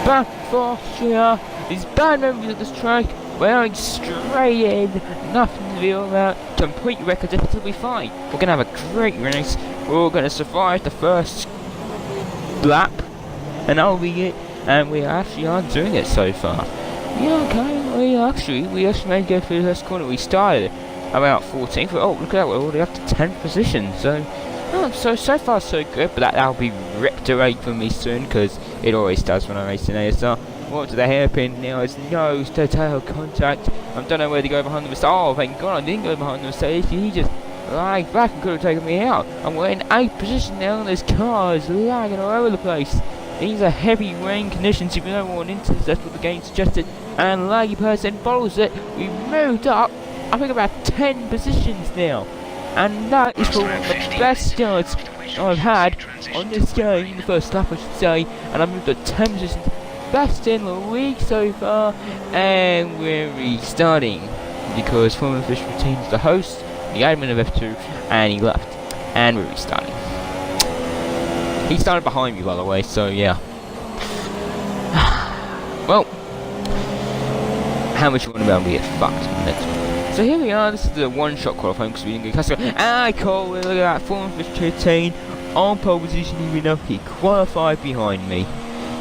back for Austria. These bad members of this track, we're going straight in, nothing to be all about, complete record, it'll be fine. We're going to have a great race, we're going to survive the first lap, and that'll be it, and we actually are doing it so far. Yeah, okay, we actually made to go through the first corner. We started about 14th, oh look at that, we're already up to 10th position, so far so good, but that'll be ripped away from me soon, because it always does when I race in ASR. What to the hairpin now, it's nose to tail contact. I don't know where to go behind the Mercedes. Oh, thank God I didn't go behind the Mercedes. He just lagged back and could have taken me out. And we're in 8th position now, and there's cars lagging all over the place. These are heavy rain conditions, if you don't want into that's what the game suggested. And laggy person follows it. We moved up, I think about 10 positions now. And that is for one of the best starts I've had on this game, in the first lap I should say. And I moved to 10 positions. Best in the week so far, and we're restarting because Formula Fish retains the host, the admin of F2, and he left, and we're restarting. He started behind me, by the way, so yeah. Well, how much you want about me get fucked in the next one? So here we are. This is the one-shot qualifying because we didn't get customer. I call it. Look at that, Formula Fish retained on pole position, even though he qualified behind me.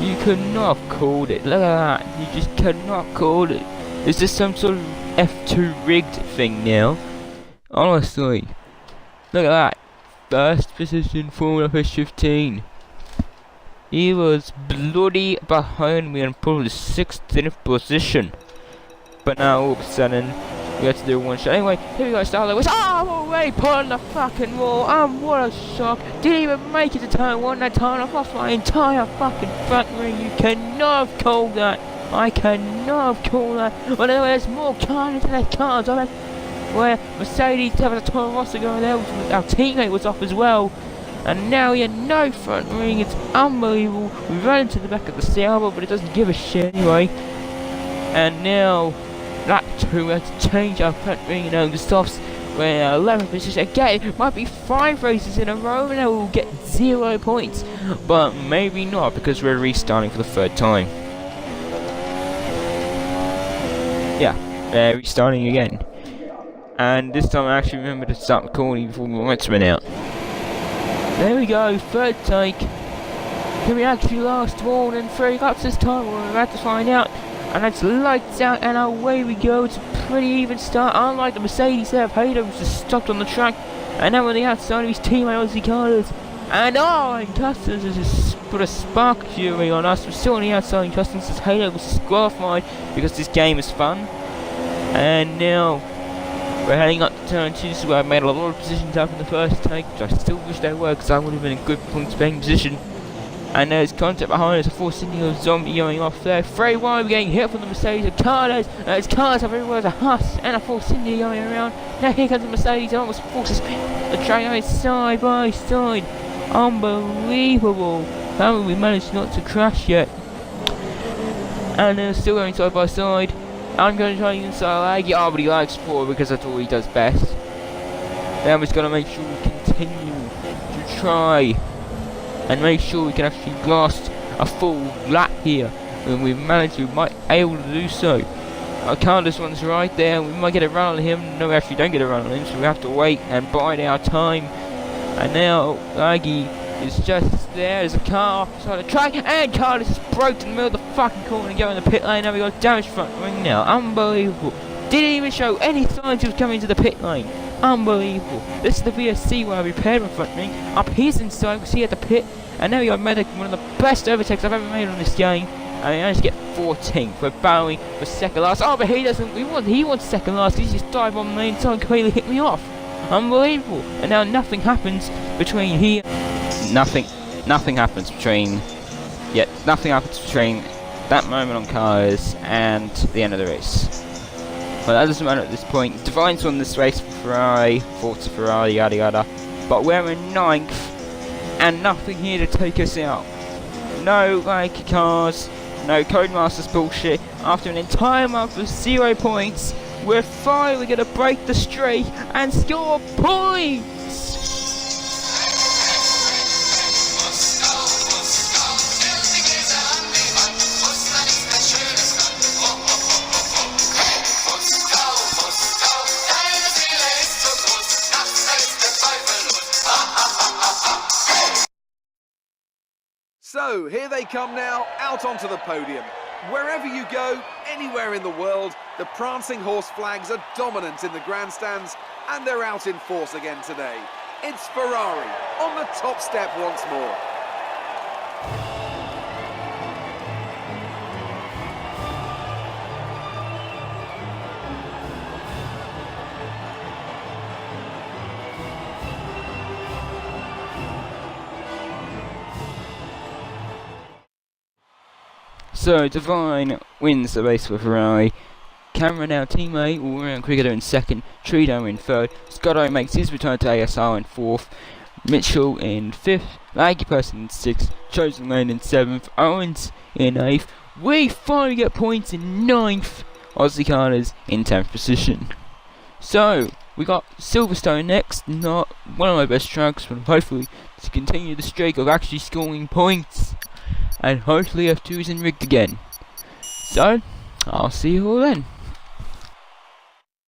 You could not have called it. Look at that. You just could not have called it. Is this some sort of F2 rigged thing now? Honestly. Look at that. First position, Formula Fish 15. He was bloody behind me and probably 16th position. But now all of a sudden, we had to do one shot. Anyway, here we go, start there. Oh, wait, put on the fucking wall. What a shock. Didn't even make it to turn one that time. I've lost my entire fucking front ring. You cannot have called that. I cannot have called that. Well, anyway, there's more cars into their cars. I mean, where Mercedes have a Toro Rosso going there, our teammate was off as well. And now he had no front ring. It's unbelievable. We ran into the back of the Sauber, but it doesn't give a shit anyway. And now, lap 2, we have to change our front ring and the softs. We're 11th position again. It might be 5 races in a row and then we'll get 0 points. But maybe not, because we're restarting for the 3rd time. Yeah, restarting again. And this time I actually remember to start recording before the lights went out. There we go, 3rd take. Can we actually last more than 3 laps this time? We're about to find out. And it's lights out and away we go. It's a pretty even start. Unlike the Mercedes there, Hayden was just stopped on the track. And now on the outside of his teammate Aussie Carlos. And and Customs has just put a spark fury on us. We're still on the outside in Customs as Hayden was disqualified because this game is fun. And now we're heading up to turn 2. This is where I made a lot of positions up in the first take, which I still wish they were because I would have been in a good points paying position. And there's contact behind us, a force Indigo zombie going off there. 3 wide, we're getting hit from the Mercedes. There's cars everywhere, there's a Huss and a force Indigo going around. Now here comes the Mercedes, and almost forces the train side by side. Unbelievable. How have we managed not to crash yet? And they're still going side by side. I'm going to try and inside lag. Yeah, but he likes 4 because that's all he does best. Now I'm just going to make sure we continue to try and make sure we can actually blast a full lap here. When we manage, we might be able to do so. Our Carlos one's right there. We might get a run on him. No, we actually don't get a run on him, so we have to wait and bide our time. And now Aggie is just there. There's a car off the side of the track, and Carlos is broke in the middle of the fucking corner and going in the pit lane. Now we got a damaged front wing now. Unbelievable. Didn't even show any signs he was coming to the pit lane. Unbelievable. This is the VSC where I repaired my front wing. Up his inside, we see at the pit. And now we got Medic, one of the best overtakes I've ever made on this game. And we managed to get 14th. We're battling for second last. Oh, but he doesn't. He wants second last. He just dive on me and someone completely hit me off. Unbelievable. And now nothing happens between here. Nothing happens between. Yet nothing happens between that moment on cars and the end of the race. Well, that doesn't matter at this point. Divine's won this race for Ferrari, Forza Ferrari, yada yada. But we're in 9th, and nothing here to take us out. No like cars, no Codemasters bullshit. After an entire month of 0 points, we're finally gonna break the streak and score points! So here they come now, out onto the podium. Wherever you go, anywhere in the world, the prancing horse flags are dominant in the grandstands, and they're out in force again today. It's Ferrari on the top step once more. So, Divine wins the race for Ferrari. Cameron, our teammate, all around cricketer in second. Trudeau in third. Scotto makes his return to ASR in fourth. Mitchell in fifth. Maggie Person in sixth. Chosen Lane in seventh. Owens in eighth. We finally get points in ninth. Aussie Carters in 10th position. So, we got Silverstone next. Not one of my best tracks, but hopefully to continue the streak of actually scoring points. And hopefully F2 isn't rigged again. So, I'll see you all then.